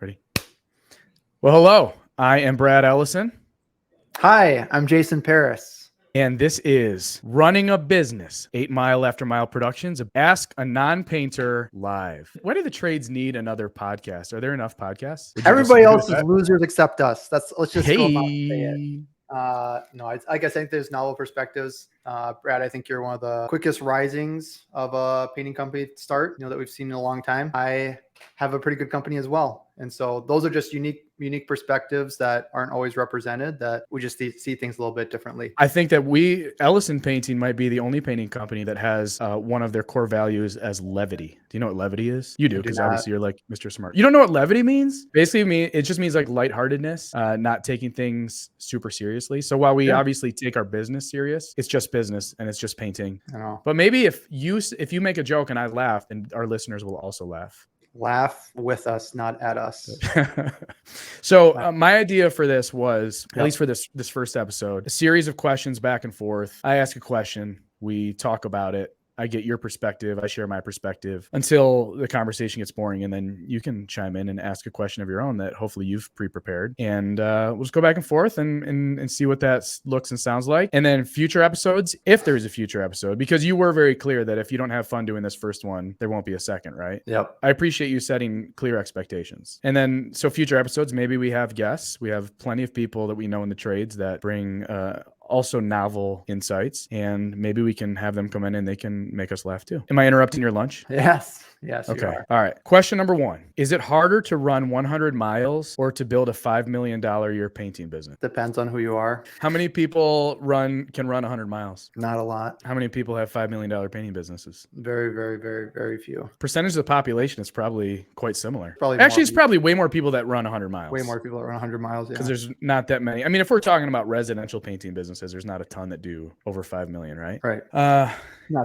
Ready? Well, hello. I am Brad Ellison. Hi, I'm Jason Paris. And this is Running a Business, 8 Mile After Mile Productions. Ask a Non-Painter live. Why do the trades need another podcast? Are there enough podcasts? Everybody else is losers except us. Let's just go about and say it. No, I guess I think there's novel perspectives. Brad, I think you're one of the quickest risings of a painting company to start, that we've seen in a long time. I have a pretty good company as well. And so those are just unique perspectives that aren't always represented, that we just see things a little bit differently. I think that Ellison Painting might be the only painting company that has one of their core values as levity. Do you know what levity is? You do, because obviously you're like Mr. Smart. You don't know what levity means? Basically, it just means like lightheartedness, not taking things super seriously. So while we obviously take our business serious, it's just business and it's just painting. I know. But maybe if you make a joke and I laugh, then our listeners will also laugh. Laugh with us, not at us. So my idea for this was, at least for this first episode, a series of questions back and forth. I ask a question, we talk about it. I get your perspective. I share my perspective until the conversation gets boring. And then you can chime in and ask a question of your own that hopefully you've pre-prepared. And we'll just go back and forth and see what that looks and sounds like. And then future episodes, if there's a future episode, because you were very clear that if you don't have fun doing this first one, there won't be a second, right? Yep. I appreciate you setting clear expectations. And then, so future episodes, maybe we have guests. We have plenty of people that we know in the trades that bring also novel insights, and maybe we can have them come in and they can make us laugh too. Am I interrupting your lunch? Yes. Okay. All right. Question number one. Is it harder to run 100 miles or to build a $5 million a year painting business? Depends on who you are. How many people can run 100 miles? Not a lot. How many people have $5 million painting businesses? Very, very, very, very few. Percentage of the population is probably quite similar. It's probably way more people that run 100 miles. Way more people that run 100 miles. Because there's not that many. I mean, if we're talking about residential painting businesses, there's not a ton that do over 5 million, right? Right.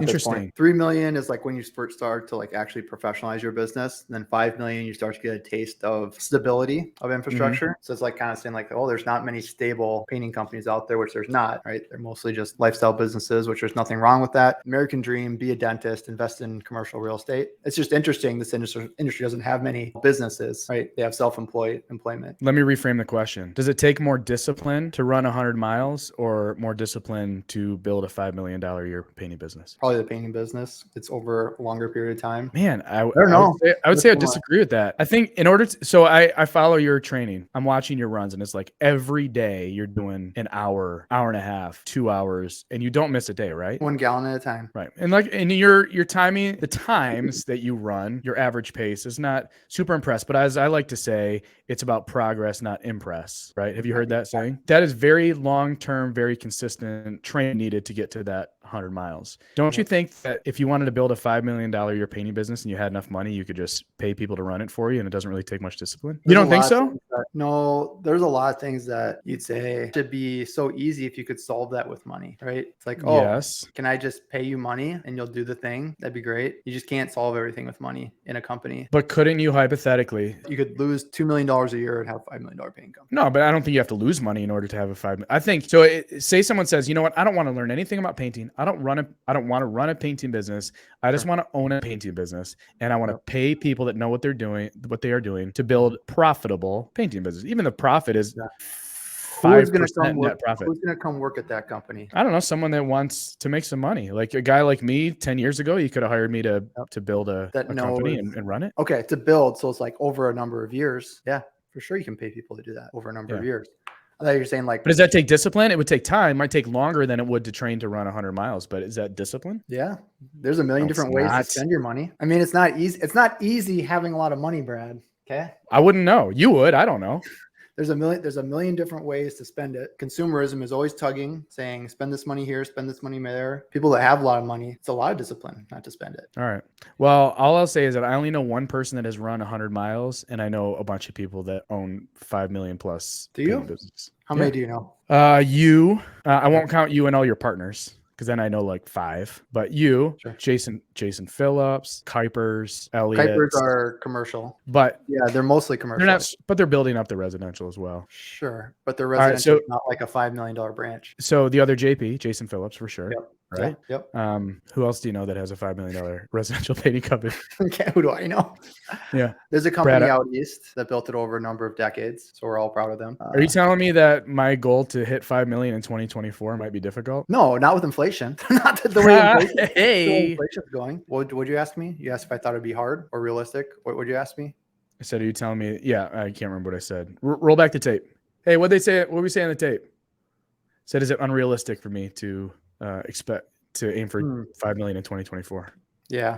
Interesting. 3 million is like when you first start to like actually professionalize your business. And then 5 million, you start to get a taste of stability of infrastructure. Mm-hmm. So it's like kind of saying like, oh, there's not many stable painting companies out there, which there's not, right? They're mostly just lifestyle businesses, which there's nothing wrong with that. American dream, be a dentist, invest in commercial real estate. It's just interesting. This industry doesn't have many businesses, right? They have employment. Let me reframe the question. Does it take more discipline to run 100 miles or more discipline to build a $5 million a year painting business? Probably the painting business. It's over a longer period of time. Man, I would say I disagree with that. I think so I follow your training. I'm watching your runs and it's like every day you're doing an hour and a half, 2 hours, and you don't miss a day, right? 1 gallon at a time. Right. And your timing, the times that you run, your average pace is not super impressed, but as I like to say, it's about progress, not impress, right? Have you heard that saying? That is very long-term, very consistent training needed to get to that 100 miles. Don't you think that if you wanted to build a $5 million a year painting business and you had enough money, you could just pay people to run it for you and it doesn't really take much discipline? You don't think so? No, there's a lot of things that you'd say should be so easy if you could solve that with money, right? It's like, yes, can I just pay you money and you'll do the thing? That'd be great. You just can't solve everything with money in a company. But couldn't you hypothetically? You could lose $2 million a year and have a $5 million painting company. No, but I don't think you have to lose money in order to have a $5 million. I think so. Say someone says, you know what? I don't want to learn anything about painting. I don't want to run a painting business. I just want to own a painting business, and I want to pay people that know what they are doing to build profitable painting business. Even the profit is 5% net profit. Who's going to come work at that company? I don't know. Someone that wants to make some money. Like a guy like me 10 years ago, you could have hired me to build a company and run it. Okay, to build. So it's like over a number of years. Yeah, for sure you can pay people to do that over a number of years. I thought you were saying like, but does that take discipline? It would take time. It might take longer than it would to train to run 100 miles. But is that discipline? Yeah, there's a million different ways to spend your money. I mean, it's not easy. It's not easy having a lot of money, Brad. Okay. I wouldn't know. You would. I don't know. There's a million different ways to spend it. Consumerism is always tugging, saying spend this money here, spend this money there. People that have a lot of money, it's a lot of discipline not to spend it. All right. Well, all I'll say is that I only know one person that has run 100 miles, and I know a bunch of people that own 5 million plus. Do you? Business. How many do you know? I won't count you and all your partners, because then I know like 5. But you, sure. Jason Phillips, Kuipers, Elliott. Kuipers are commercial, but yeah, they're mostly commercial. They're not, but they're building up the residential as well. Sure, but the residential is not like a $5 million branch. So the other JP, Jason Phillips, for sure. Yep. right? Yeah. Yep. Who else do you know that has a $5 million residential painting company? Okay, who do I know? Yeah. There's a Brad, company out east that built it over a number of decades, so we're all proud of them. are you telling me that my goal to hit 5 million in 2024 might be difficult? No, not with inflation. Not the way inflation, Hey, inflation's going. What would you ask me? You asked if I thought it'd be hard or realistic. What would you ask me? I said, are you telling me? Yeah, I can't remember what I said. Roll back the tape. Hey, what they say? What we say on the tape? Said, is it unrealistic for me to expect to aim for 5 million in 2024? Yeah,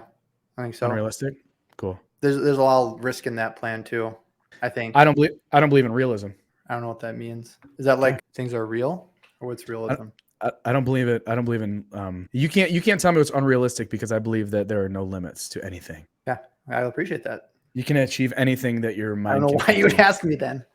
I think so. Unrealistic. Cool. There's a lot of risk in that plan too. I think. I don't believe in realism. I don't know what that means. Is that like things are real, or what's realism? I don't believe it. I don't believe in. You can't tell me what's unrealistic because I believe that there are no limits to anything. Yeah, I appreciate that. You can achieve anything that your mind. I don't know why you would ask me then.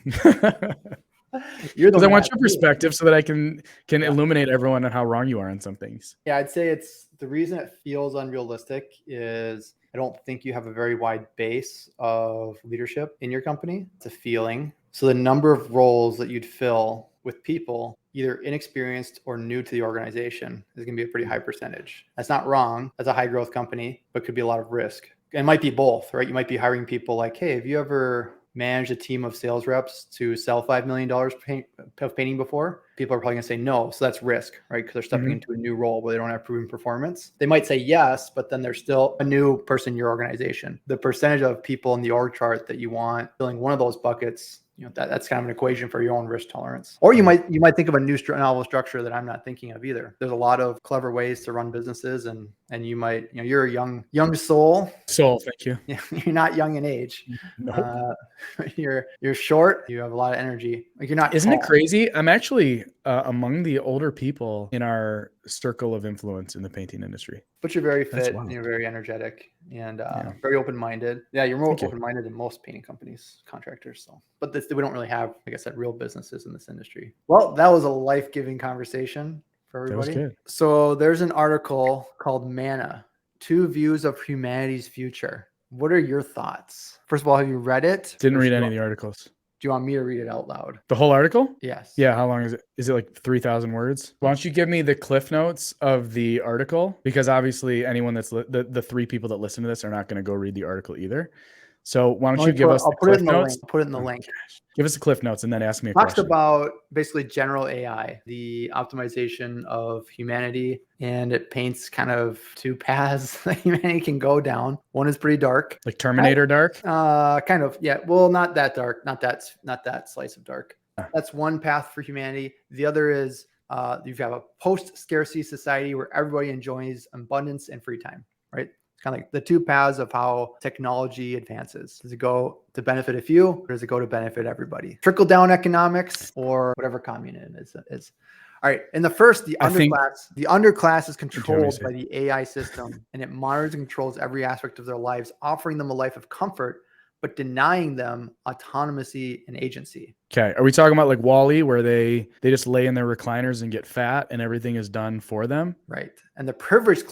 Because I want your perspective so that I can illuminate everyone on how wrong you are on some things. Yeah, I'd say it's the reason it feels unrealistic is I don't think you have a very wide base of leadership in your company. It's a feeling. So the number of roles that you'd fill with people either inexperienced or new to the organization is going to be a pretty high percentage. That's not wrong. That's a high growth company, but could be a lot of risk. It might be both, right? You might be hiring people like, hey, have you ever managed a team of sales reps to sell $5 million of painting before? People are probably going to say no. So that's risk, right? Because they're stepping into a new role where they don't have proven performance. They might say yes, but then they're still a new person in your organization. The percentage of people in the org chart that you want filling one of those buckets, that's kind of an equation for your own risk tolerance. Or you might think of a new novel structure that I'm not thinking of either. There's a lot of clever ways to run businesses, and you might, you're a young soul. Thank you. You're not young in age. Nope. You're short. You have a lot of energy. Like you're not. Isn't tall. it crazy? I'm actually among the older people in our circle of influence in the painting industry. But you're very fit and you're very energetic and very open-minded. Yeah, you're more open-minded than most painting companies, contractors. So, but we don't really have, like I said, real businesses in this industry. Well, that was a life-giving conversation for everybody. That was good. So there's an article called Manna, 2 Views of Humanity's Future. What are your thoughts? First of all, have you read it? Didn't read any of the articles. Do you want me to read it out loud? The whole article? Yes. Yeah. How long is it? Is it like 3,000 words? Why don't you give me the cliff notes of the article? Because obviously anyone that's the 3 people that listen to this are not going to go read the article either. So why don't you give us the cliff notes? I'll put it in the link. Give us the cliff notes and then ask me a question. Talks about basically general AI, the optimization of humanity, and it paints kind of 2 paths that humanity can go down. One is pretty dark. Like Terminator dark? Kind of, yeah. Well, not that dark, not that slice of dark. That's one path for humanity. The other is you've got a post-scarcity society where everybody enjoys abundance and free time, right? It's kind of like the 2 paths of how technology advances. Does it go to benefit a few, or does it go to benefit everybody? Trickle down economics, or whatever communism is. All right. In the first, the underclass is controlled by the AI system, and it monitors and controls every aspect of their lives, offering them a life of comfort, but denying them autonomy and agency. Okay. Are we talking about like WALL-E, where they just lay in their recliners and get fat and everything is done for them? Right. And the privileged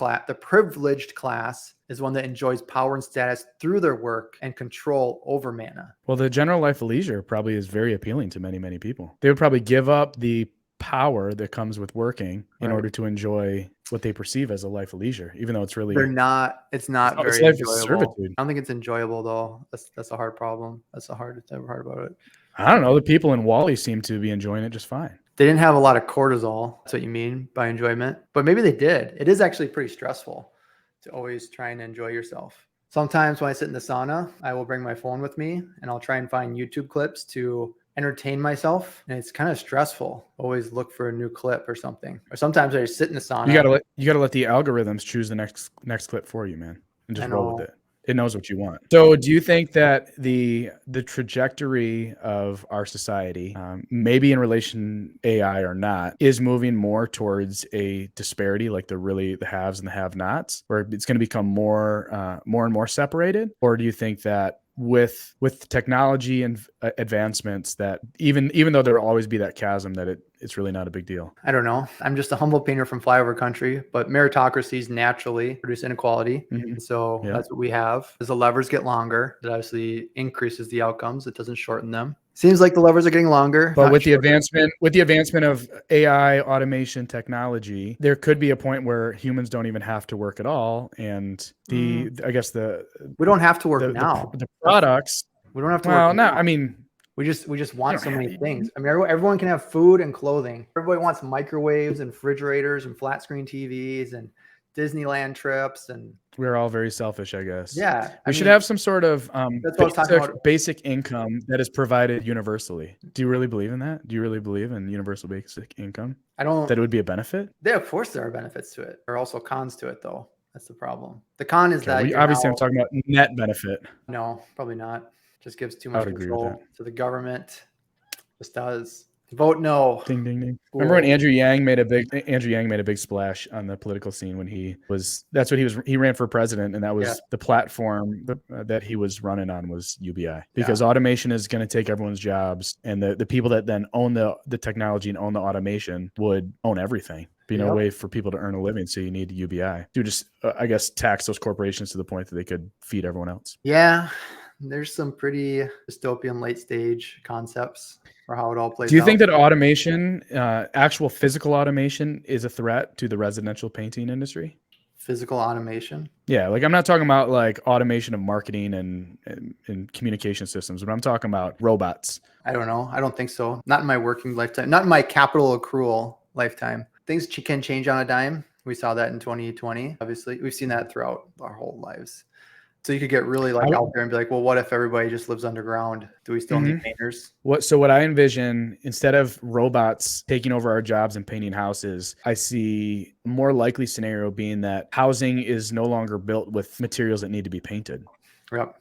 class is one that enjoys power and status through their work and control over Manna. Well, the general life of leisure probably is very appealing to many, many people. They would probably give up the power that comes with working in order to enjoy what they perceive as a life of leisure, even though it's really it's not very enjoyable. I don't think it's enjoyable though. That's a hard problem. That's the hard part about it. I don't know. The people in WALL-E seem to be enjoying it just fine. They didn't have a lot of cortisol. That's what you mean by enjoyment, but maybe they did. It is actually pretty stressful to always try and enjoy yourself. Sometimes when I sit in the sauna, I will bring my phone with me and I'll try and find YouTube clips to entertain myself, and it's kind of stressful. Always look for a new clip or something. Or sometimes I just sit in the sauna. You gotta let the algorithms choose the next clip for you, man, and just roll with it. It knows what you want. So do you think that the trajectory of our society, maybe in relation AI or not, is moving more towards a disparity, like the haves and the have-nots, where it's going to become more and more separated? Or do you think that with technology and advancements, that even though there will always be that chasm, that it's really not a big deal? I don't know. I'm just a humble painter from flyover country, but meritocracies naturally produce inequality. Mhm. So Yeah. that's what we have. As the levers get longer, it obviously increases the outcomes. It doesn't shorten them. Seems like the levers are getting longer. But not with the shorter. advancement of AI automation technology, there could be a point where humans don't even have to work at all. And I guess we don't have to work now. the products. We don't have to Well, work no, now. I mean, we just want so don't many have- things. I mean, everyone can have food and clothing. Everybody wants microwaves and refrigerators and flat screen TVs and Disneyland trips, and we're all very selfish, I guess. yeah, We should have some sort of that's what I was talking about. basic income that is provided universally. Do you really believe in that? Do you really believe in universal basic income? I don't. That it would be a benefit? Yeah, of course there are benefits to it. There are also cons to it, though. That's the problem. The con is that Obviously, I'm talking about net benefit. No, probably not. Just gives too I much would agree with control that. to the government. Just does. Vote no. Ding ding ding. Cool. Remember when Andrew Yang made a big splash on the political scene when he ran for president, and that was the platform that he was running on was UBI, because automation is going to take everyone's jobs, and the people that then own the technology and own the automation would own everything. Be no way for people to earn a living, so you need UBI to just I guess tax those corporations to the point that they could feed everyone else. Yeah, there's some pretty dystopian late stage concepts for how it all plays out. Do you think that automation, actual physical automation, is a threat to the residential painting industry? Physical automation? Yeah, like I'm not talking about like automation of marketing and communication systems, but I'm talking about robots. I don't know. I don't think so. Not in my working lifetime. Not in my capital accrual lifetime. Things can change on a dime. We saw that in 2020. Obviously, we've seen that throughout our whole lives. So you could get really out there and be like, well, what if everybody just lives underground? Do we still need painters? What I envision, instead of robots taking over our jobs and painting houses, I see a more likely scenario being that housing is no longer built with materials that need to be painted. Yep.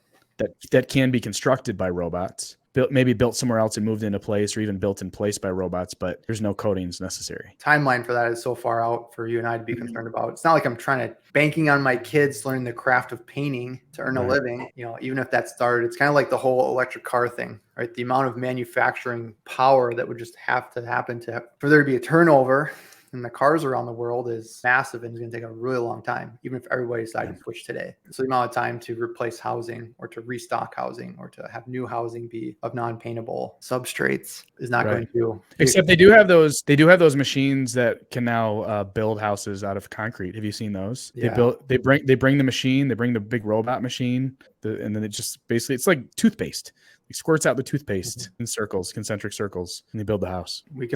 That can be constructed by robots. Maybe built somewhere else and moved into place, or even built in place by robots, but there's no coatings necessary. Timeline for that is so far out for you and I to be concerned about. It's not like I'm trying to banking on my kids learning the craft of painting to earn a living. Even if that started, it's kind of like the whole electric car thing, right? The amount of manufacturing power that would just have to happen for there to be a turnover and the cars around the world is massive, and it's going to take a really long time, even if everybody decided to switch today. So the amount of time to replace housing or to restock housing or to have new housing be of non-paintable substrates is not going to. Except they do have those machines that can now build houses out of concrete. Have you seen those? Yeah. They bring the machine, they bring the big robot machine, and then it just basically, it's like toothpaste. It squirts out the toothpaste in circles, concentric circles, and they build the house. We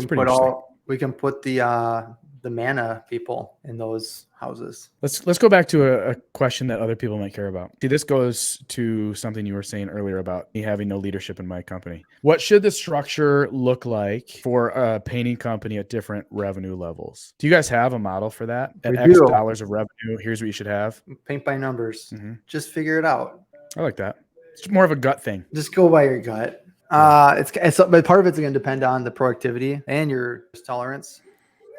can put the Manna people in those houses. Let's go back to a question that other people might care about. See, this goes to something you were saying earlier about me having no leadership in my company. What should the structure look like for a painting company at different revenue levels? Do you guys have a model for that? At X dollars of revenue, here's what you should have. Paint by numbers. Just figure it out. I like that. It's more of a gut thing. Just go by your gut. But part of it's going to depend on the productivity and your tolerance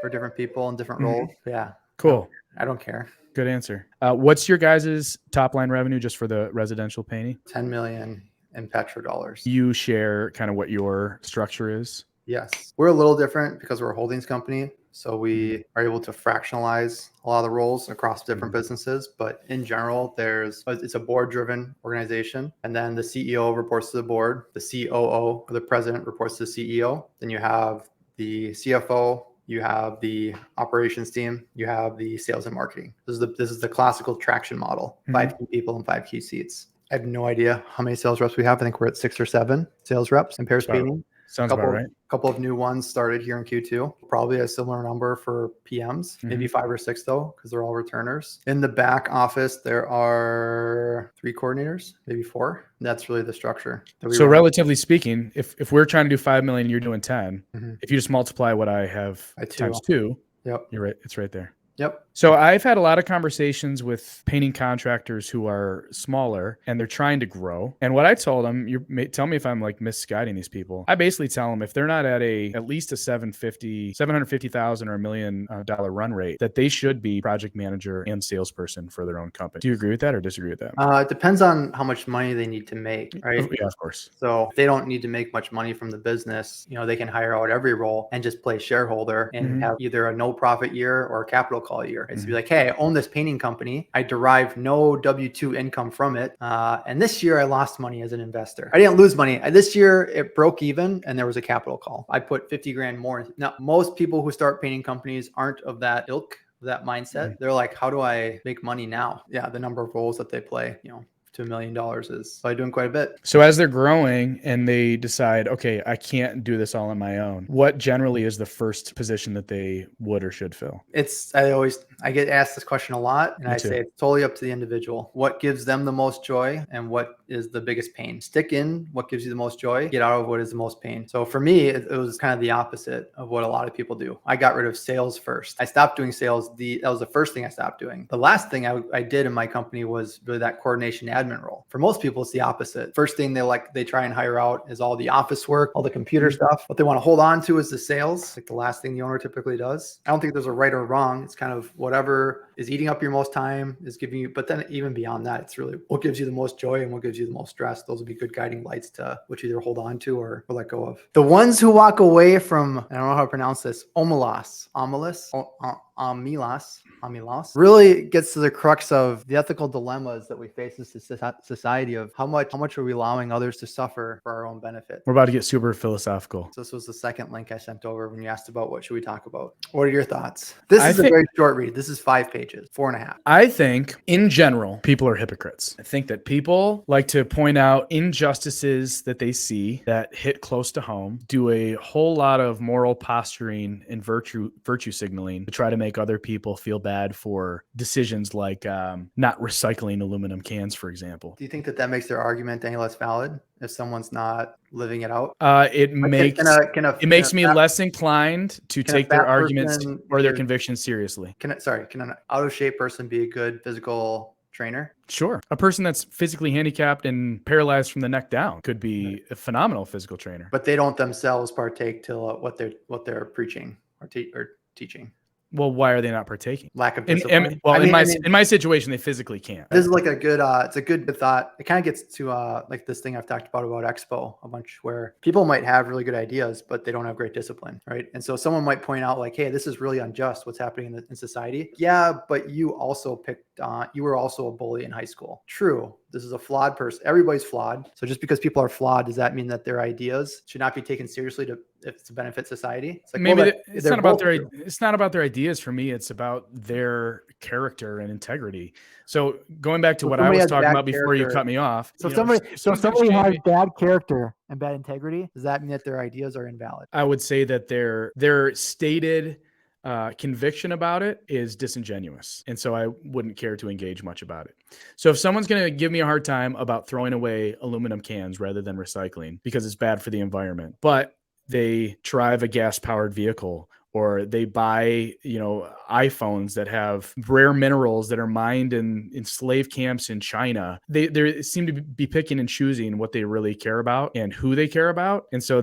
for different people and different roles. Yeah. Cool. I don't care. Good answer. What's your guys' top line revenue just for the residential painting? 10 million in petrodollars. You share kind of what your structure is? Yes. We're a little different because we're a holdings company. So we are able to fractionalize a lot of the roles across different businesses. But in general, it's a board-driven organization. And then the CEO reports to the board. The COO, or the president, reports to the CEO. Then you have the CFO. You have the operations team. You have the sales and marketing. This is the classical traction model. 5 key people and 5 key seats. I have no idea how many sales reps we have. I think we're at 6 or 7 sales reps in Paris Painting. Sounds about right. A couple of new ones started here in Q2. Probably a similar number for PMs, maybe 5 or 6 though, because they're all returners. In the back office, there are 3 coordinators, maybe 4. That's really the structure. So relatively speaking, if we're trying to do 5 million, you're doing 10. If you just multiply what I have times 2, yep, you're right. It's right there. Yep. So I've had a lot of conversations with painting contractors who are smaller and they're trying to grow. And what I told them, tell me if I'm like misguiding these people. I basically tell them if they're not at least a 750,000 or $1 million dollar run rate, that they should be project manager and salesperson for their own company. Do you agree with that or disagree with that? It depends on how much money they need to make, right? Yeah, of course. So if they don't need to make much money from the business, they can hire out every role and just play shareholder and have either a no profit year or a capital call year. It's be like, hey, I own this painting company. I derive no W-2 income from it. And this year I lost money as an investor. I didn't lose money. This year it broke even and there was a capital call. I put 50 grand more. Now, most people who start painting companies aren't of that ilk, that mindset. They're like, how do I make money now? Yeah, the number of roles that they play, to $1 million is probably doing quite a bit. So as they're growing and they decide, okay, I can't do this all on my own, what generally is the first position that they would or should fill? I get asked this question a lot, and I say it's totally up to the individual. What gives them the most joy and what is the biggest pain? Stick in what gives you the most joy, get out of what is the most pain. So for me, it was kind of the opposite of what a lot of people do. I got rid of sales first. I stopped doing sales. That was the first thing I stopped doing. The last thing I did in my company was really that coordination admin role. For most people, it's the opposite. First thing they try and hire out is all the office work, all the computer stuff. What they want to hold on to is the sales, like the last thing the owner typically does. I don't think there's a right or wrong. It's kind of whatever is eating up your most time is giving you, but then even beyond that, it's really what gives you the most joy and what gives you the most stress. Those would be good guiding lights to what you either hold on to or let go of. The ones who walk away from, I don't know how to pronounce this, Omelas, really gets to the crux of the ethical dilemmas that we face as a society of how much are we allowing others to suffer for our own benefit. We're about to get super philosophical. So this was the second link I sent over when you asked about what should we talk about. What are your thoughts? This is a very short read. This is 5 pages, 4.5. I think in general, people are hypocrites. I think that people like to point out injustices that they see that hit close to home, do a whole lot of moral posturing and virtue signaling to try to make other people feel bad for decisions like not recycling aluminum cans, for example. Do you think that makes their argument any less valid if someone's not living it out? It makes me less inclined to take their arguments or their convictions seriously. Can an out of shape person be a good physical trainer? Sure. A person that's physically handicapped and paralyzed from the neck down could be a phenomenal physical trainer. But they don't themselves partake to what they're preaching or teaching. Well, why are they not partaking? Lack of discipline. In my situation, they physically can't. This is like a good, it's a good thought. It kind of gets to like this thing I've talked about Expo a bunch, where people might have really good ideas, but they don't have great discipline, right? And so someone might point out like, hey, this is really unjust what's happening in society. Yeah, but you also you were also a bully in high school. True. This is a flawed person. Everybody's flawed. So just because people are flawed, does that mean that their ideas should not be taken seriously to benefit society? It's like, maybe it's not about their ideas for me. It's about their character and integrity. So going back to what I was talking about before you cut me off. So somebody has bad character and bad integrity, does that mean that their ideas are invalid? I would say that their stated conviction about it is disingenuous. And so I wouldn't care to engage much about it. So if someone's going to give me a hard time about throwing away aluminum cans rather than recycling because it's bad for the environment, but they drive a gas-powered vehicle, or they buy, iPhones that have rare minerals that are mined in slave camps in China. They seem to be picking and choosing what they really care about and who they care about. And so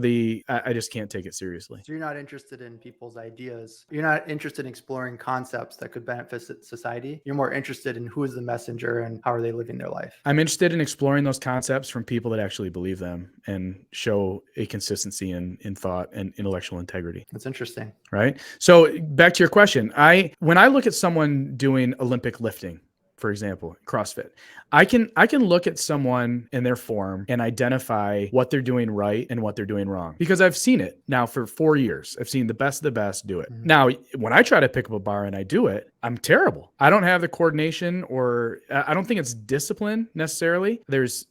I just can't take it seriously. So you're not interested in people's ideas. You're not interested in exploring concepts that could benefit society. You're more interested in who is the messenger and how are they living their life. I'm interested in exploring those concepts from people that actually believe them and show a consistency in thought and intellectual integrity. That's interesting. Right. So back to your question, when I look at someone doing Olympic lifting, for example, CrossFit, I can look at someone in their form and identify what they're doing right and what they're doing wrong, because I've seen it now for 4 years. I've seen the best of the best do it. Mm-hmm. Now, when I try to pick up a bar and I do it, I'm terrible. I don't have the coordination, or I don't think it's discipline necessarily. There's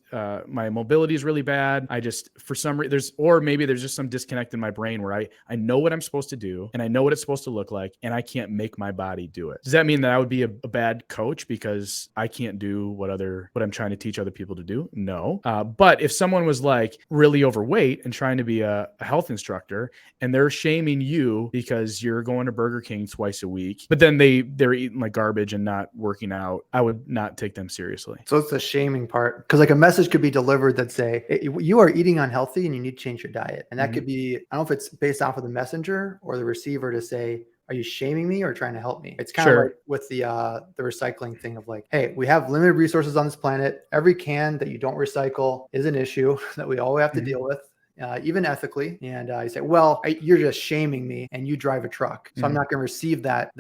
my mobility is really bad. I just, for some reason, maybe there's just some disconnect in my brain where I know what I'm supposed to do and I know what it's supposed to look like, and I can't make my body do it. Does that mean that I would be a bad coach because I can't do what I'm trying to teach other people to do? No. But if someone was like really overweight and trying to be a health instructor, and they're shaming you because you're going to Burger King twice a week, but then they're they're eating like garbage and not working out, I would not take them seriously. So it's the shaming part, because like a message could be delivered that say, hey, you are eating unhealthy and you need to change your diet. And that could be, I don't know if it's based off of the messenger or the receiver to say, are you shaming me or trying to help me? It's kind of like with the recycling thing of like, hey, we have limited resources on this planet. Every can that you don't recycle is an issue that we all have to deal with. Even ethically. And you say, well, you're just shaming me and you drive a truck. So I'm not going to receive that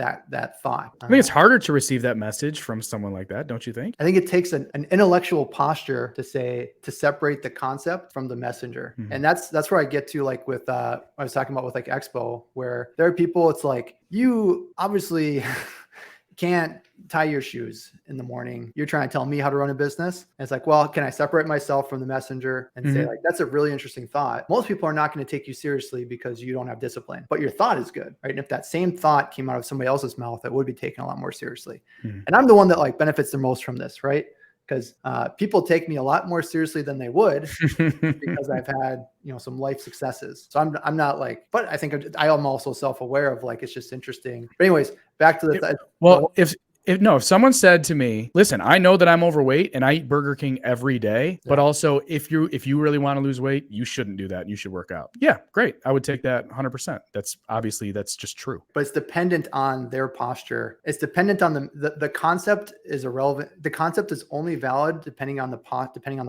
thought. I think it's harder to receive that message from someone like that. Don't you think? I think it takes an intellectual posture to separate the concept from the messenger. And that's where I get to, like with, I was talking about with like Expo, where there are people, it's like, you obviously can't tie your shoes in the morning. You're trying to tell me how to run a business. And it's like, well, can I separate myself from the messenger and say like, that's a really interesting thought. Most people are not going to take you seriously because you don't have discipline, but your thought is good, right? And if that same thought came out of somebody else's mouth, it would be taken a lot more seriously. And I'm the one that like benefits the most from this, right? Because people take me a lot more seriously than they would because I've had, some life successes. So I'm not like, but I think I am also self-aware of like, it's just interesting. But anyways, back to the if someone said to me, listen, I know that I'm overweight and I eat Burger King every day, but also if you really want to lose weight, you shouldn't do that. You should work out. Yeah, great. I would take that 100%. That's just true. But it's dependent on their posture. It's dependent on the concept is irrelevant. The concept is only valid depending on the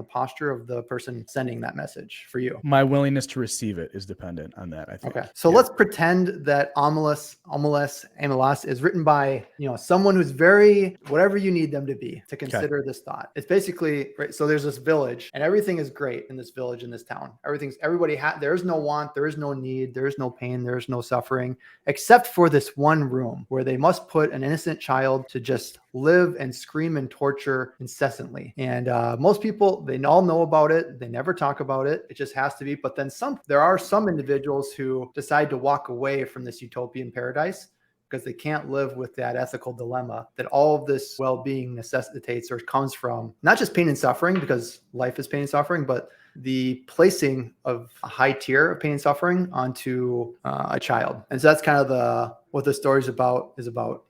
posture of the person sending that message for you. My willingness to receive it is dependent on that, I think. Okay. So let's pretend that Omelas is written by, someone who's very, whatever you need them to be to consider this thought. It's basically, right. So there's this village and everything is great in this village, in this town. There is no want, there is no need, there is no pain, there is no suffering, except for this one room where they must put an innocent child to just live and scream and torture incessantly. And most people, they all know about it. They never talk about it. It just has to be. But then there are some individuals who decide to walk away from this utopian paradise because they can't live with that ethical dilemma that all of this well-being necessitates or comes from not just pain and suffering, because life is pain and suffering, but the placing of a high tier of pain and suffering onto a child. And so that's kind of what the story is about.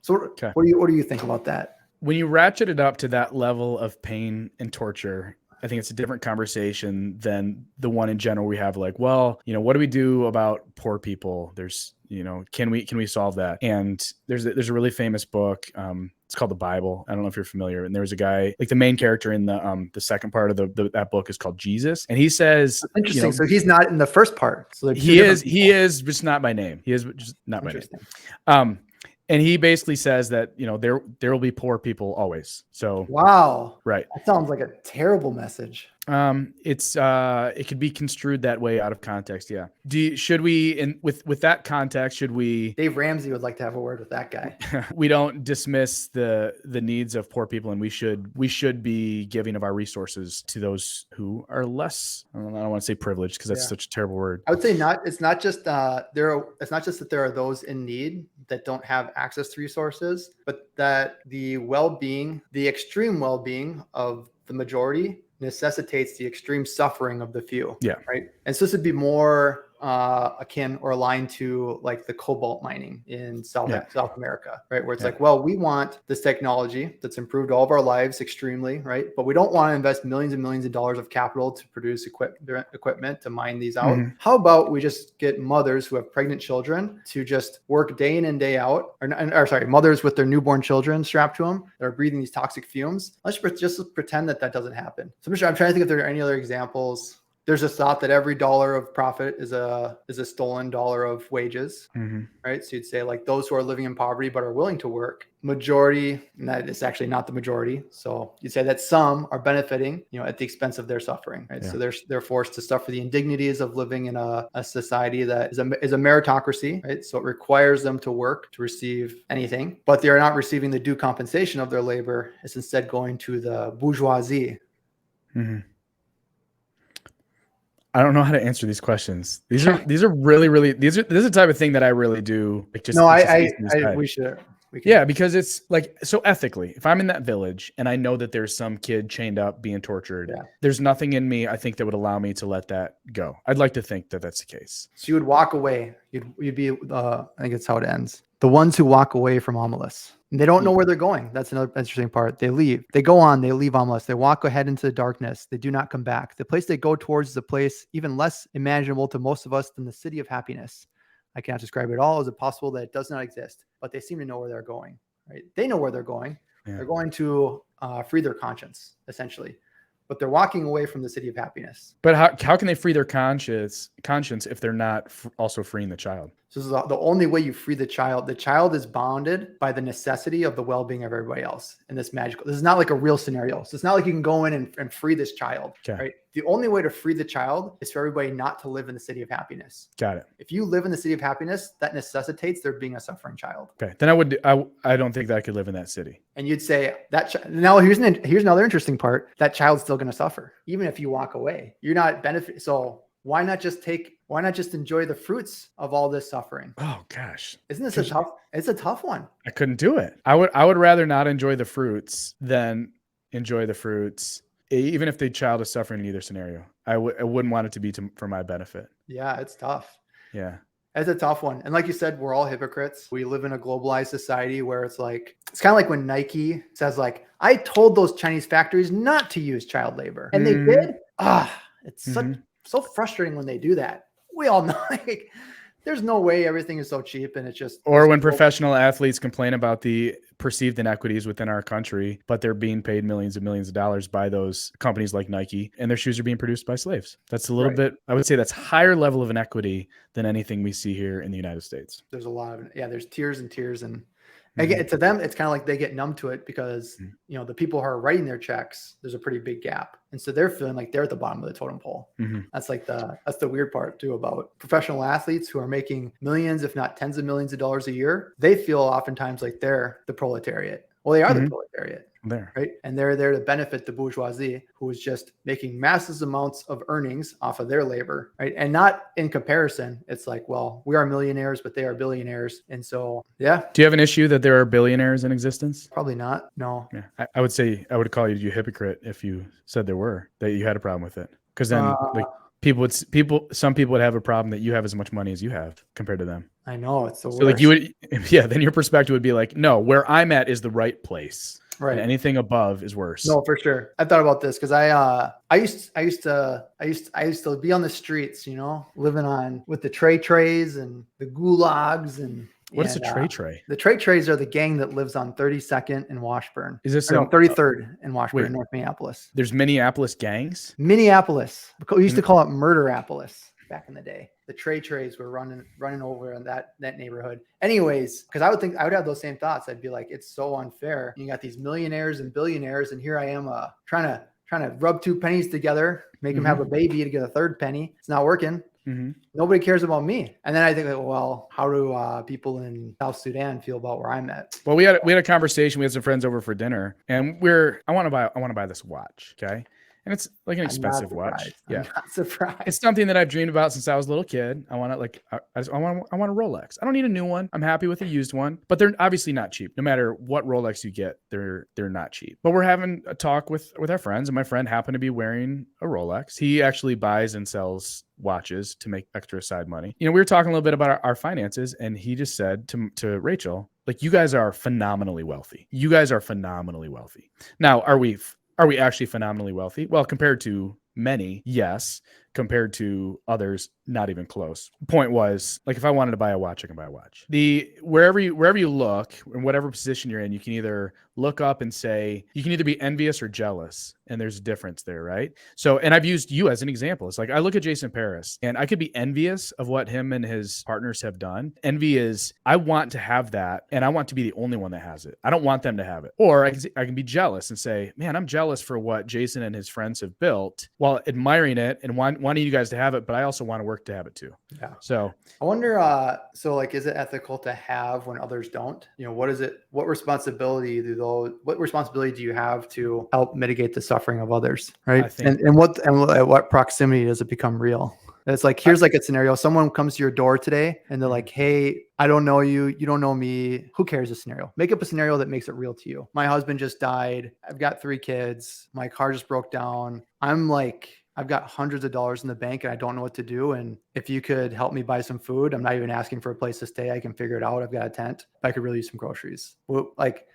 So what do you think about that? When you ratchet it up to that level of pain and torture, I think it's a different conversation than the one in general we have like, well, what do we do about poor people? There's, can we solve that? And there's a really famous book. It's called the Bible. I don't know if you're familiar. And there was a guy, like the main character in the second part of that book is called Jesus. And he says, that's interesting. So he's not in the first part. So he is just not by name. He is just not by name. And he basically says that, there will be poor people always. So, wow. Right. That sounds like a terrible message. It could be construed that way out of context. Yeah. Should we, with that context, Dave Ramsey would like to have a word with that guy. We don't dismiss the needs of poor people, and we should be giving of our resources to those who are less, I don't want to say privileged because that's such a terrible word. I would say it's not just that there are those in need that don't have access to resources, but that the extreme well-being of the majority necessitates the extreme suffering of the few. Yeah. Right. And so this would be more akin or aligned to like the cobalt mining in South America, right? Where it's like, well, we want this technology that's improved all of our lives extremely, right? But we don't want to invest millions and millions of dollars of capital to produce equipment to mine these out. How about we just get mothers who have pregnant children to just work day in and day out, mothers with their newborn children strapped to them that are breathing these toxic fumes. Let's just pretend that doesn't happen. So I'm trying to think if there are any other examples. There's a thought that every dollar of profit is a stolen dollar of wages, right? So you'd say like those who are living in poverty but are willing to work, majority, and that is actually not the majority. So you'd say that some are benefiting, at the expense of their suffering, right? Yeah. So they're forced to suffer the indignities of living in a society that is a meritocracy, right? So it requires them to work to receive anything, but they are not receiving the due compensation of their labor. It's instead going to the bourgeoisie. I don't know how to answer these questions. These are really, really, this is the type of thing that I really do. We should. Yeah, because it's like, so ethically, if I'm in that village and I know that there's some kid chained up being tortured, there's nothing in me, I think, that would allow me to let that go. I'd like to think that that's the case. So you would walk away. You'd be, I think it's how it ends. The ones who walk away from Omelas. And they don't know where they're going. That's another interesting part. They leave. They go on. They leave Omelas. They walk ahead into the darkness. They do not come back. The place they go towards is a place even less imaginable to most of us than the city of happiness. I cannot describe it at all. Is it possible that it does not exist? But they seem to know where they're going. Right? They know where they're going. Yeah. They're going to free their conscience, essentially. But they're walking away from the city of happiness. But how can they free their conscience if they're not also freeing the child? So this is the only way you free the child. The child is bounded by the necessity of the well-being of everybody else in this magical. This is not like a real scenario. So it's not like you can go in and free this child. Okay. Right? The only way to free the child is for everybody not to live in the city of happiness. Got it. If you live in the city of happiness, that necessitates there being a suffering child. Okay. Then I don't think that I could live in that city. And you'd say that now here's another interesting part. That child's still going to suffer even if you walk away. You're not benefit. So why not just enjoy the fruits of all this suffering? Oh gosh. Isn't this it's a tough one. I couldn't do it. I would rather not enjoy the fruits than enjoy the fruits, even if the child is suffering in either scenario. I wouldn't want it to be for my benefit. Yeah, it's tough. Yeah. It's a tough one. And like you said, we're all hypocrites. We live in a globalized society where it's kind of like when Nike says I told those Chinese factories not to use child labor and they did. It's so frustrating when they do that. We all know there's no way everything is so cheap and it's just. Or when professional athletes complain about the perceived inequities within our country, but they're being paid millions and millions of dollars by those companies like Nike and their shoes are being produced by slaves. That's a little bit, I would say that's higher level of inequity than anything we see here in the United States. There's a lot of, there's tiers and tiers. And again, to them, it's kind of like they get numb to it because, the people who are writing their checks, there's a pretty big gap. And so they're feeling like they're at the bottom of the totem pole. That's that's the weird part too about professional athletes who are making millions, if not tens of millions of dollars a year. They feel oftentimes like they're the proletariat. Well, they are the proletariat. Right. And they're there to benefit the bourgeoisie who is just making massive amounts of earnings off of their labor. Right. And not in comparison. It's we are millionaires, but they are billionaires. And so, yeah. Do you have an issue that there are billionaires in existence? Probably not. No. Yeah. I would say I would call you a hypocrite if you said that you had a problem with it. Because then some people would have a problem that you have as much money as you have compared to them. I know. It's so then your perspective would be no, where I'm at is the right place. Right. And anything above is worse. No, for sure. I thought about this because I used to be on the streets, living with the trays and the gulags and. What is a tray? The trays are the gang that lives on 32nd and Washburn. Is this 33rd and Washburn, North Minneapolis? There's Minneapolis gangs? Minneapolis. We used to call it Murderapolis back in the day. The trays were running over in that neighborhood. Anyways, because I would have those same thoughts. I'd be like, it's so unfair. You got these millionaires and billionaires, and here I am trying to rub two pennies together, make them have a baby to get a third penny. It's not working. Nobody cares about me. And then I think, how do people in South Sudan feel about where I'm at? Well, we had a conversation. We had some friends over for dinner, and I want to buy this watch. Okay. And it's like an expensive watch. Yeah. I'm not surprised. It's something that I've dreamed about since I was a little kid. I want a Rolex. I don't need a new one. I'm happy with a used one, but they're obviously not cheap. No matter what Rolex you get, they're not cheap. But we're having a talk with our friends, and my friend happened to be wearing a Rolex. He actually buys and sells watches to make extra side money. We were talking a little bit about our finances, and he just said to Rachel, you guys are phenomenally wealthy. You guys are phenomenally wealthy. Now, are we actually phenomenally wealthy? Well, compared to many, yes. Compared to others, not even close. The point was, if I wanted to buy a watch, I can buy a watch. Wherever you look, in whatever position you're in, you can either look up and say, you can either be envious or jealous. And there's a difference there, right? So, and I've used you as an example. It's I look at Jason Paris and I could be envious of what him and his partners have done. Envy is, I want to have that and I want to be the only one that has it. I don't want them to have it. Or I can be jealous and say, man, I'm jealous for what Jason and his friends have built while admiring it and wanting you guys to have it, but I also want to work to have it too. Yeah. So I wonder, is it ethical to have when others don't? What responsibility do you have to help mitigate the suffering of others? Right. And at what proximity does it become real? It's here's a scenario. Someone comes to your door today and they're like, hey, I don't know you. You don't know me. Who cares a scenario? Make up a scenario that makes it real to you. My husband just died. I've got 3 kids. My car just broke down. I'm I've got hundreds of dollars in the bank and I don't know what to do. And if you could help me buy some food, I'm not even asking for a place to stay. I can figure it out. I've got a tent. I could really use some groceries. Well, like,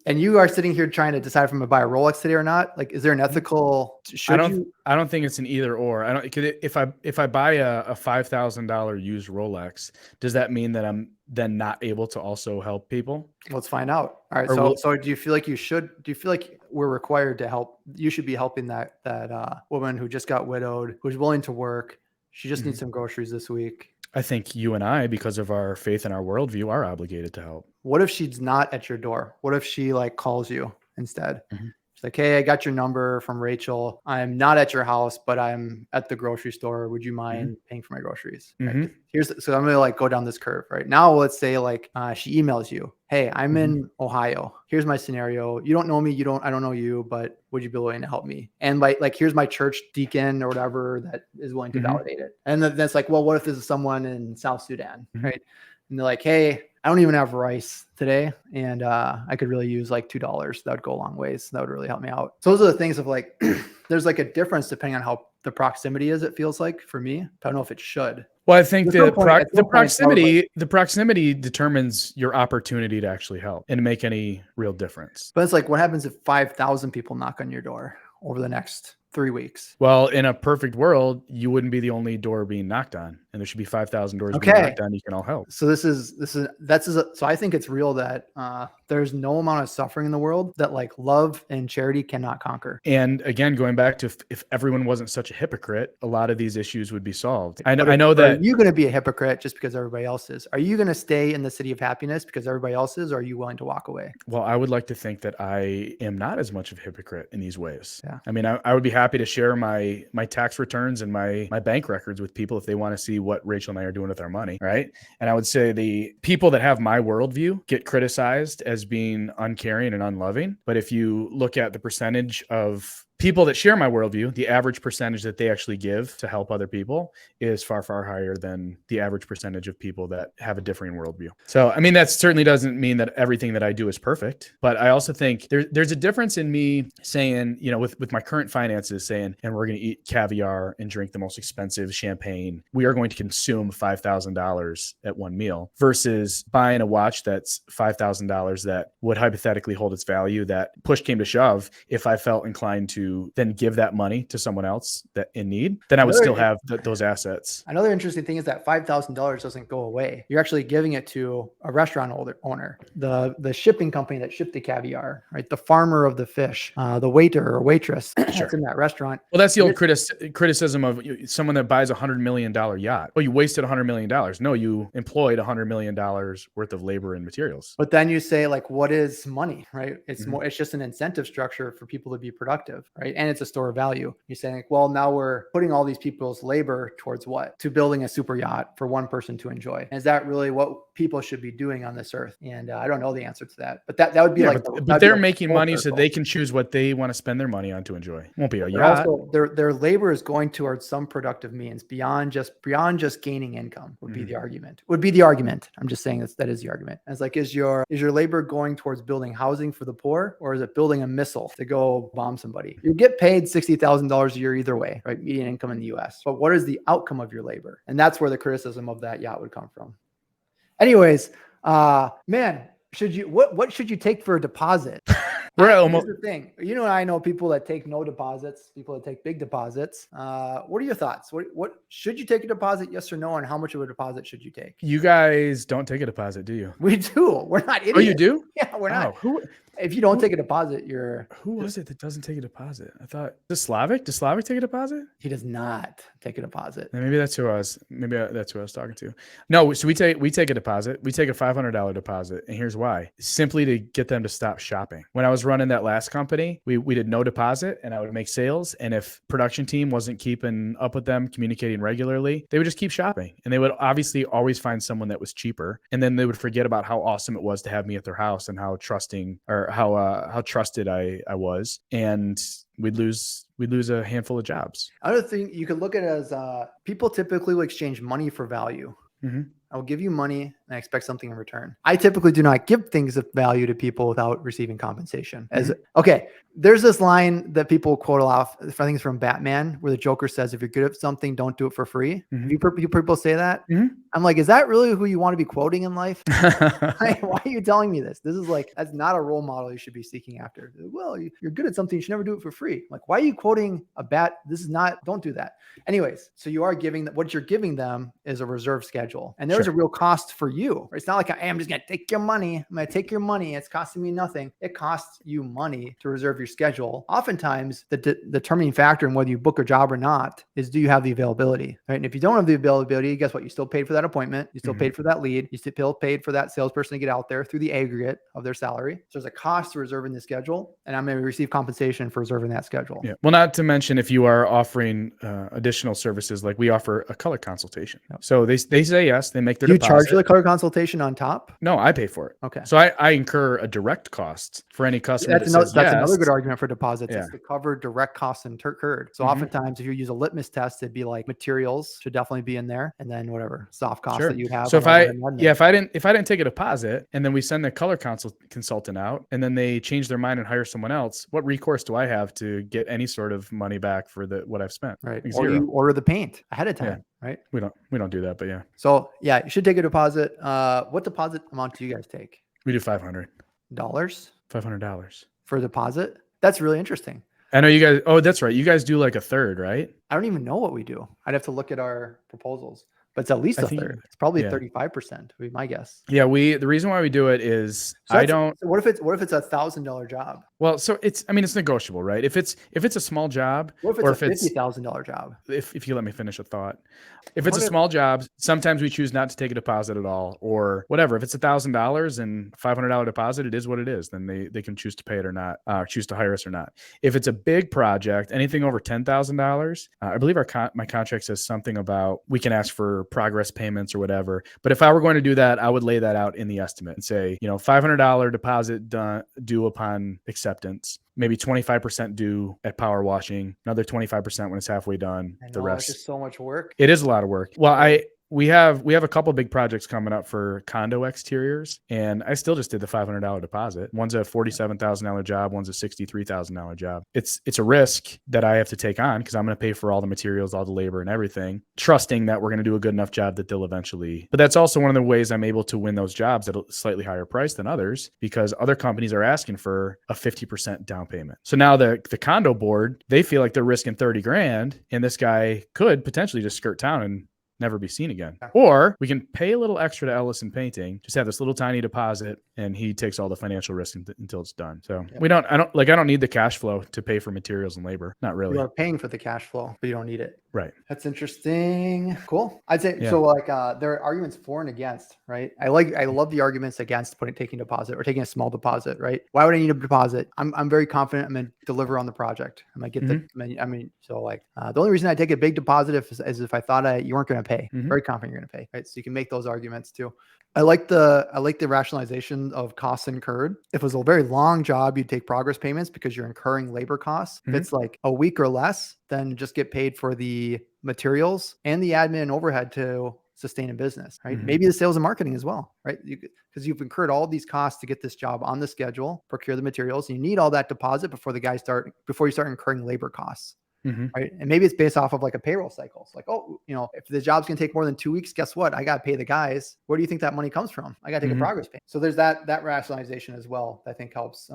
and you are sitting here trying to decide if I'm gonna buy a Rolex today or not. Like, is there an ethical? I don't think it's an either or. I don't. If I buy a $5,000 used Rolex, does that mean that I'm then not able to also help people? Let's find out. All right. So do you feel like you should? Do you feel like we're required to help? You should be helping that woman who just got widowed, who's willing to work. She just needs some groceries this week. I think you and I, because of our faith and our worldview, are obligated to help. What if she's not at your door? What if she like calls you instead? She's like, hey, I got your number from Rachel. I'm not at your house, but I'm at the grocery store. Would you mind paying for my groceries? Right? So I'm gonna like go down this curve right now. Let's say like she emails you, hey, I'm in Ohio. Here's my scenario. You don't know me. I don't know you, but would you be willing to help me? And like, here's my church deacon or whatever that is willing to validate it. And then that's like, well, what if this is someone in South Sudan, right? And they're like, hey, I don't even have rice today. And I could really use like $2. That would go a long ways. That would really help me out. So those are the things of like, there's like a difference depending on how the proximity is, it feels like for me. I don't know if it should. Well, I think the proximity determines your opportunity to actually help and make any real difference. But it's like, what happens if 5,000 people knock on your door over the next 3 weeks? Well, in a perfect world, you wouldn't be the only door being knocked on, and there should be 5,000 doors being knocked on. You can all help. So so I think it's real that there's no amount of suffering in the world that like love and charity cannot conquer. And again, going back to if everyone wasn't such a hypocrite, a lot of these issues would be solved. I know that. Are you going to be a hypocrite just because everybody else is? Are you going to stay in the city of happiness because everybody else is? Or are you willing to walk away? Well, I would like to think that I am not as much of a hypocrite in these ways. Yeah. I mean, I would be happy to share my tax returns and my bank records with people if they want to see what Rachel and I are doing with our money, right? And I would say the people that have my worldview get criticized as being uncaring and unloving. But if you look at the percentage of people that share my worldview, the average percentage that they actually give to help other people is far, far higher than the average percentage of people that have a differing worldview. So, I mean, that certainly doesn't mean that everything that I do is perfect, but I also think there's a difference in me saying, you know, with my current finances saying, and we're going to eat caviar and drink the most expensive champagne. We are going to consume $5,000 at one meal versus buying a watch that's $5,000 that would hypothetically hold its value, that push came to shove. If I felt inclined to then give that money to someone else that in need, then I would still have those assets. Another interesting thing is that $5,000 doesn't go away. You're actually giving it to a restaurant owner, the shipping company that shipped the caviar, right? The farmer of the fish, the waiter or waitress that's in that restaurant. Well, that's the old criticism of someone that buys $100 million yacht. Oh, you wasted $100 million. No, you employed $100 million worth of labor and materials. But then you say, like, what is money, right? It's more, it's just an incentive structure for people to be productive, right? And it's a store of value. You're saying, like, well, now we're putting all these people's labor towards what? To building a super yacht for one person to enjoy. And is that really what people should be doing on this earth? And I don't know the answer to that, but that would be but they're making money so they can choose what they want to spend their money on to enjoy. It won't be a yacht. Also, their labor is going towards some productive means beyond just gaining income would be the argument. I'm just saying that is the argument. And it's like, is your labor going towards building housing for the poor, or is it building a missile to go bomb somebody? You get paid $60,000 a year either way, right? Median income in the US. But what is the outcome of your labor? And that's where the criticism of that yacht would come from. Anyways, man, what should you take for a deposit? We're almost the thing. You know, I know people that take no deposits, people that take big deposits. What are your thoughts? What should you take a deposit? Yes or no? And how much of a deposit should you take? You guys don't take a deposit, do you? We do. We're not idiots. Oh, you do? Yeah, we're not. Who? If you don't take a deposit, Who was it that doesn't take a deposit? I thought does Slavic take a deposit? He does not take a deposit. Maybe that's who I was. That's who I was talking to. No, so we take a deposit. We take a $500 deposit, and here's why: simply to get them to stop shopping. When I was running that last company, we did no deposit, and I would make sales. And if production team wasn't keeping up with them, communicating regularly, they would just keep shopping, and they would obviously always find someone that was cheaper. And then they would forget about how awesome it was to have me at their house and how trusting or how trusted I was, and we'd lose a handful of jobs. Another thing you could look at as people typically will exchange money for value. And I will give you money and I expect something in return. I typically do not give things of value to people without receiving compensation. Okay, there's this line that people quote off. I think it's from Batman, where the Joker says, "If you're good at something, don't do it for free." Have you people say that? I'm like, is that really who you want to be quoting in life? Why are you telling me this? This is like, that's not a role model you should be seeking after. Well, you're good at something, you should never do it for free. Like, why are you quoting a bat? This is not, don't do that. Anyways, so you are giving what you're giving them is a reserve schedule. And there's a real cost for you. It's not like, hey, I'm just going to take your money. I'm going to take your money. It's costing me nothing. It costs you money to reserve your schedule. Oftentimes, the determining factor in whether you book a job or not is, do you have the availability, right? And if you don't have the availability, guess what? You still paid for that appointment. You still paid for that lead. You still paid for that salesperson to get out there through the aggregate of their salary. So there's a cost to reserving the schedule, and I'm going to receive compensation for reserving that schedule. Yeah. Well, not to mention if you are offering additional services, like we offer a color consultation. Yep. So they say yes, they make their deposit. You charge for the color consultation on top? No, I pay for it. Okay. So I incur a direct cost for any customer. That's another good argument for deposits. Yeah. It's to cover direct costs incurred. So oftentimes if you use a litmus test, it'd be like materials should definitely be in there, and then whatever soft costs that you have. So if I didn't take a deposit and then we send the color consultant out and then they change their mind and hire someone else, what recourse do I have to get any sort of money back for what I've spent? Right. Like or you order the paint ahead of time. Yeah. Right. We don't do that, but yeah. So yeah, you should take a deposit. What deposit amount do you guys take? We do $500. $500 for a deposit? That's really interesting. I know you guys. Oh, that's right. You guys do like a third, right? I don't even know what we do. I'd have to look at our proposals, but it's at least a third. It's probably 35%, would be my guess. Yeah. The reason why we do it is so what if it's $1,000 job? Well, so it's negotiable, right? If it's a small job, what if it's a $50,000 job? If you let me finish a thought, if it's a small job, sometimes we choose not to take a deposit at all, or whatever. If it's $1,000 and $500 deposit, it is what it is. Then they can choose to pay it or not, choose to hire us or not. If it's a big project, anything over $10,000, I believe my contract says something about we can ask for progress payments or whatever. But if I were going to do that, I would lay that out in the estimate and say, $500 deposit due upon acceptance, maybe 25% due at power washing, another 25% when it's halfway done. The rest. It's just so much work. It is a lot of work. Well, we have a couple big projects coming up for condo exteriors, and I still just did the $500 deposit. One's a $47,000 job, one's a $63,000 job. It's a risk that I have to take on because I'm going to pay for all the materials, all the labor and everything, trusting that we're going to do a good enough job that they'll eventually. But that's also one of the ways I'm able to win those jobs at a slightly higher price than others, because other companies are asking for a 50% down payment. So now the condo board, they feel like they're risking 30 grand, and this guy could potentially just skirt town and never be seen again. Or we can pay a little extra to Ellison Painting, just have this little tiny deposit, and he takes all the financial risk until it's done. So I don't need the cash flow to pay for materials and labor. Not really. You are paying for the cash flow, but you don't need it. Right. That's interesting. Cool. I'd say so. Like there are arguments for and against, right? I love the arguments against taking a deposit or taking a small deposit, right? Why would I need a deposit? I'm very confident I'm going to deliver on the project. I'm going to get the only reason I take a big deposit is if I thought you weren't going to pay. Very confident you're going to pay, right? So you can make those arguments too. I like the rationalization of costs incurred. If it was a very long job, you'd take progress payments because you're incurring labor costs. If it's like a week or less, then just get paid for the materials and the admin and overhead to sustain a business, right? Maybe the sales and marketing as well, right? Because you've incurred all these costs to get this job on the schedule, procure the materials. You need all that deposit before you start incurring labor costs. Right. And maybe it's based off of like a payroll cycle. It's like, if the job's going to take more than 2 weeks, guess what? I got to pay the guys. Where do you think that money comes from? I got to take a progress payment. So there's that rationalization as well that I think helps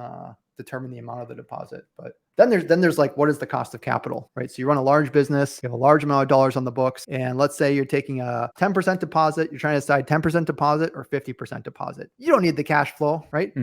determine the amount of the deposit. But then there's like, what is the cost of capital, right? So you run a large business, you have a large amount of dollars on the books. And let's say you're taking a 10% deposit. You're trying to decide 10% deposit or 50% deposit. You don't need the cash flow, right?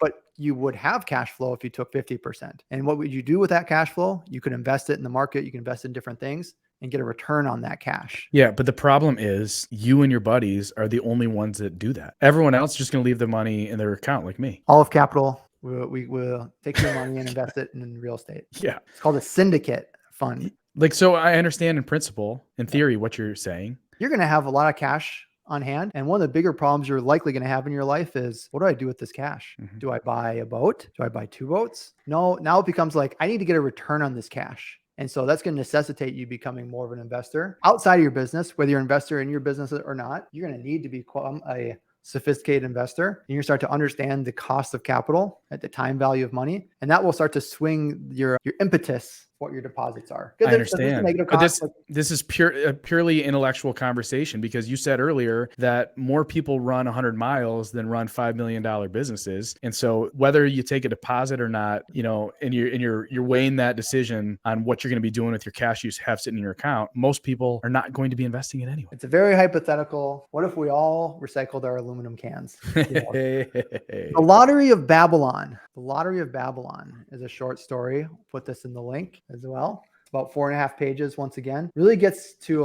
But you would have cash flow if you took 50%. And what would you do with that cash flow? You could invest it in the market. You can invest in different things and get a return on that cash. Yeah. But the problem is you and your buddies are the only ones that do that. Everyone else is just going to leave the money in their account like me. All of capital. We will take your money and invest it in real estate. Yeah. It's called a syndicate fund. So I understand in principle, in theory, what you're saying. You're going to have a lot of cash on hand. And one of the bigger problems you're likely going to have in your life is, what do I do with this cash? Do I buy a boat? Do I buy 2 boats? No. Now it becomes like, I need to get a return on this cash. And so that's going to necessitate you becoming more of an investor outside of your business, whether you're an investor in your business or not. You're going to need to become a sophisticated investor, and you start to understand the cost of capital at the time value of money. And that will start to swing your impetus, what your deposits are. I understand. But this is purely intellectual conversation, because you said earlier that more people run 100 miles than run $5 million businesses. And so whether you take a deposit or not, and you're weighing that decision on what you're going to be doing with your cash you have sitting in your account, most people are not going to be investing it anyway. It's a very hypothetical. What if we all recycled our aluminum cans? The Lottery of Babylon. The Lottery of Babylon is a short story. I'll put this in the link as well. It's about 4.5 pages. Once again, really gets to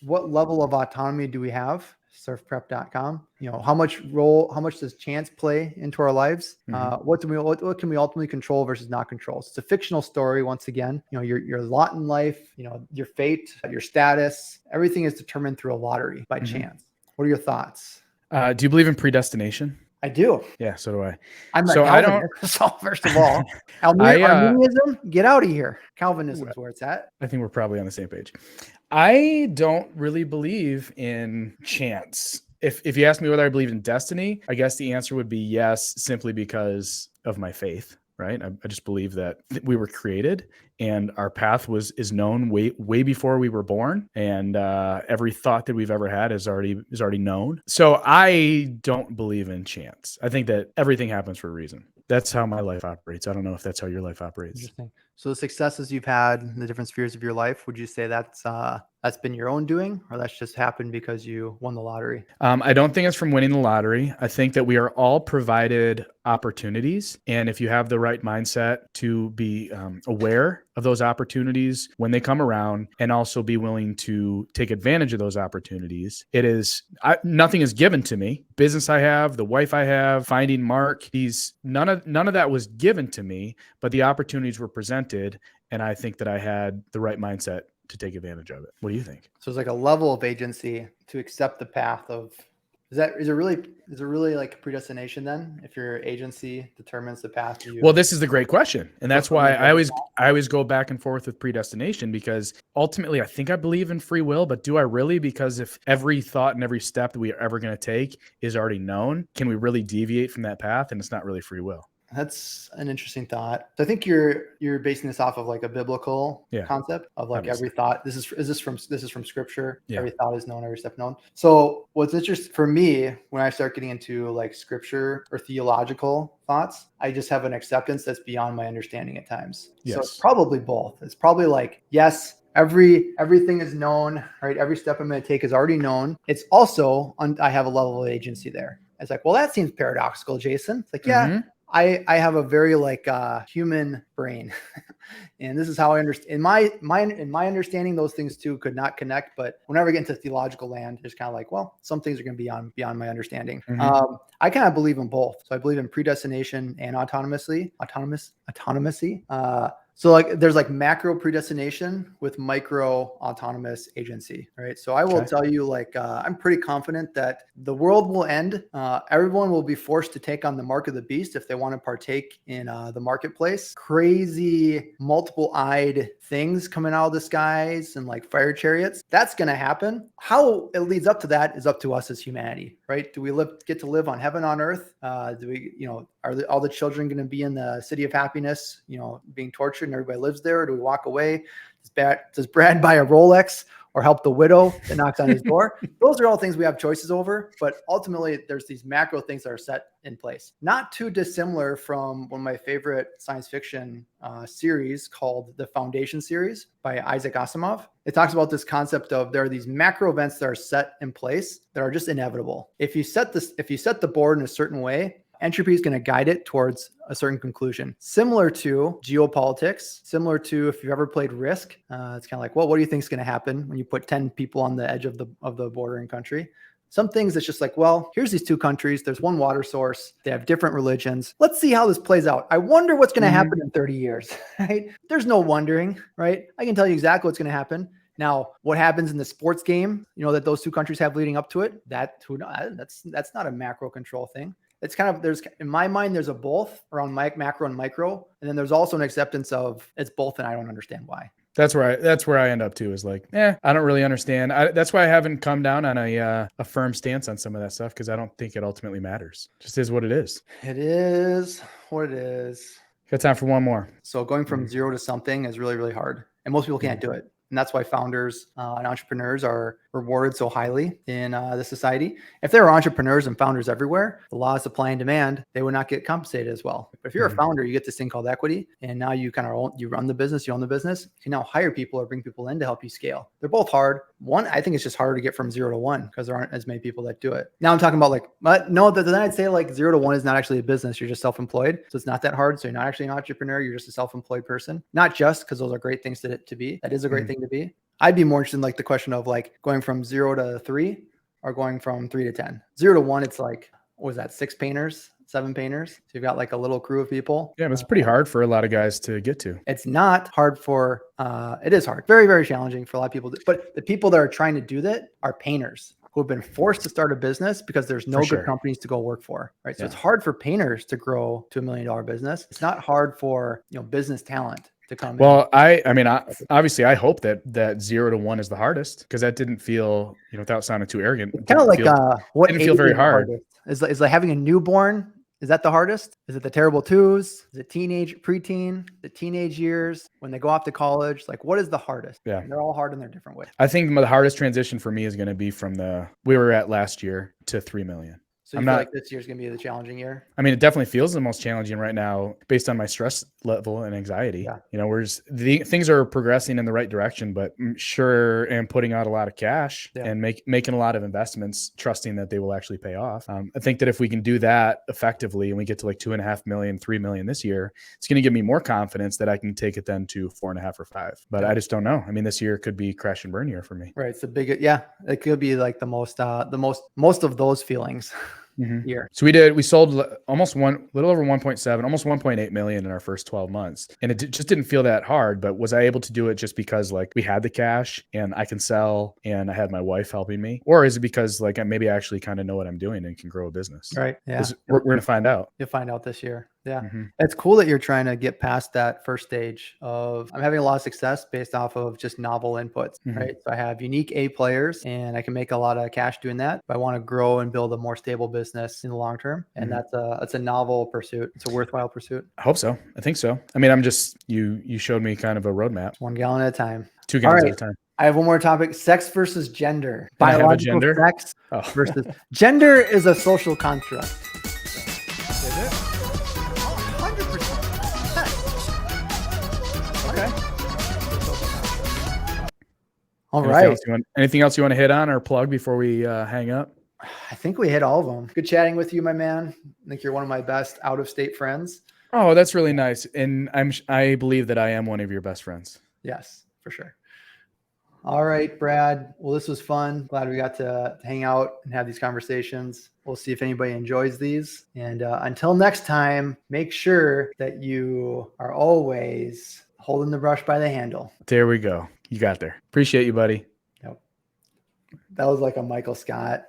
what level of autonomy do we have? Surfprep.com. How much does chance play into our lives? What can we ultimately control versus not control? So it's a fictional story. Once again, your lot in life, your fate, your status, everything is determined through a lottery by chance. What are your thoughts? Do you believe in predestination? I do. Yeah, so do I. I'm so I don't. So first of all, Arminianism, get out of here. Calvinism is where it's at. I think we're probably on the same page. I don't really believe in chance. If you ask me whether I believe in destiny, I guess the answer would be yes, simply because of my faith. Right. I just believe that we were created and our path is known way before we were born. And every thought that we've ever had is already known. So I don't believe in chance. I think that everything happens for a reason. That's how my life operates. I don't know if that's how your life operates. Interesting. So the successes you've had in the different spheres of your life, would you say that's been your own doing, or that's just happened because you won the lottery? I don't think it's from winning the lottery. I think that we are all provided opportunities. And if you have the right mindset to be aware of those opportunities when they come around, and also be willing to take advantage of those opportunities, nothing is given to me. Business I have, the wife I have, finding Mark, none of that was given to me, but the opportunities were presented. And I think that I had the right mindset to take advantage of it. What do you think? So it's like a level of agency to accept the path of, is it really like predestination then? If your agency determines the path to you? Well, this is the great question. And that's why I always go back and forth with predestination, because ultimately I think I believe in free will, but do I really? Because if every thought and every step that we are ever going to take is already known, can we really deviate from that path? And it's not really free will. That's an interesting thought. So I think you're basing this off of like a biblical concept of like every thought. This is from scripture. Yeah. Every thought is known, every step known. So what's interesting for me when I start getting into like scripture or theological thoughts, I just have an acceptance that's beyond my understanding at times. Yes. So it's probably both. It's probably like, yes, everything is known, right? Every step I'm going to take is already known. It's also, I have a level of agency there. It's like, well, that seems paradoxical, Jason. It's like, yeah. I have a very like human brain, and this is how I understand. In my understanding, those things too could not connect. But whenever I get into theological land, it's kind of like, well, some things are going to be beyond my understanding. I kind of believe in both. So I believe in predestination and autonomousy. So like there's like macro predestination with micro autonomous agency, right? So I will tell you, like, I'm pretty confident that the world will end. Everyone will be forced to take on the mark of the beast if they want to partake in the marketplace. Crazy multiple-eyed things coming out of the skies and like fire chariots. That's going to happen. How it leads up to that is up to us as humanity, right? Do we get to live on heaven on earth? Do we, are all the children going to be in the city of happiness, being tortured and everybody lives there? Or do we walk away? Does Brad buy a Rolex or help the widow that knocks on his door? Those are all things we have choices over, but ultimately there's these macro things that are set in place. Not too dissimilar from one of my favorite science fiction series called the Foundation series by Isaac Asimov. It talks about this concept of there are these macro events that are set in place that are just inevitable. If you set the board in a certain way, entropy is going to guide it towards a certain conclusion. Similar to geopolitics, similar to if you've ever played Risk, it's kind of like, well, what do you think is going to happen when you put 10 people on the edge of the bordering country? Some things it's just like, well, here's these two countries. There's one water source. They have different religions. Let's see how this plays out. I wonder what's going to happen in 30 years, right? There's no wondering, right? I can tell you exactly what's going to happen. Now, what happens in the sports game, that those two countries have leading up to it, that's not a macro control thing. It's kind of, in my mind, there's a both around macro and micro. And then there's also an acceptance of it's both and I don't understand why. That's where I end up too, is like, I don't really understand. That's why I haven't come down on a firm stance on some of that stuff, because I don't think it ultimately matters. It just is what it is. It is what it is. Got time for one more. So going from zero to something is really, really hard. And most people can't do it. And that's why founders and entrepreneurs are rewarded so highly in the society. If there were entrepreneurs and founders everywhere, the law of supply and demand, they would not get compensated as well. But if you're a founder, you get this thing called equity. And now you kind of you run the business, you own the business. You can now hire people or bring people in to help you scale. They're both hard. One, I think it's just harder to get from 0 to 1 because there aren't as many people that do it. Now I'm talking about like, but no, then I'd say like 0 to 1 is not actually a business. You're just self-employed. So it's not that hard. So you're not actually an entrepreneur. You're just a self-employed person. Not just because those are great things to be. That is a great thing to be. I'd be more interested in like the question of like going from 0 to 3 or going from 3 to 10. 0 to 1, it's like, what was that? 6 painters, 7 painters. So you've got like a little crew of people. Yeah, but it's pretty hard for a lot of guys to get to. It's not hard for, it is hard. Very, very challenging for a lot of people. But the people that are trying to do that are painters who have been forced to start a business because there's no good companies to go work for, right? So it's hard for painters to grow to $1 million business. It's not hard for, business talent to come in. Well, I mean, obviously I hope that 0 to 1 is the hardest, because that didn't feel, without sounding too arrogant, kind of like what didn't feel very hard. Is like having a newborn. Is that the hardest? Is it the terrible twos? Is it preteen, the teenage years, when they go off to college? Like, what is the hardest? Yeah. And they're all hard in their different ways. I think the hardest transition for me is going to be from we were at last year to 3 million. So you feel like this year's going to be the challenging year? I mean, it definitely feels the most challenging right now based on my stress level and anxiety. Yeah. Whereas things are progressing in the right direction, but I'm sure am putting out a lot of cash and making a lot of investments, trusting that they will actually pay off. I think that if we can do that effectively and we get to like 2.5 million, 3 million this year, it's going to give me more confidence that I can take it then to 4.5 or 5. But I just don't know. I mean, this year could be crash and burn year for me. Right. It's the biggest. Yeah. It could be like most of those feelings. Year. So we sold little over 1.7, almost 1.8 million in our first 12 months. And it just didn't feel that hard, but was I able to do it just because like we had the cash and I can sell and I had my wife helping me? Or is it because like maybe I actually kind of know what I'm doing and can grow a business? Right. Yeah. We're going to find out. You'll find out this year. Yeah. It's cool that you're trying to get past that first stage of I'm having a lot of success based off of just novel inputs, right? So I have unique A players and I can make a lot of cash doing that. But I want to grow and build a more stable business in the long term. And that's a novel pursuit. It's a worthwhile pursuit. I hope so. I think so. I mean, you showed me kind of a roadmap. 1 gallon at a time. 2 gallons at a time. I have one more topic: sex versus gender. Biological sex versus gender is a social construct. Is it? 100%. Okay. All Anything else you want to hit on or plug before we hang up? I think we hit all of them. Good chatting with you, my man. I think you're one of my best out-of-state friends. Oh, that's really nice. And I believe that I am one of your best friends. Yes, for sure. All right, Brad. Well, this was fun. Glad we got to hang out and have these conversations. We'll see if anybody enjoys these. And until next time, make sure that you are always holding the brush by the handle. There we go. You got there. Appreciate you, buddy. Yep. That was like a Michael Scott.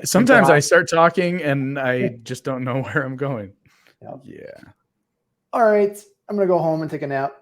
Sometimes I start talking and I just don't know where I'm going. Yep. Yeah. All right. I'm going to go home and take a nap.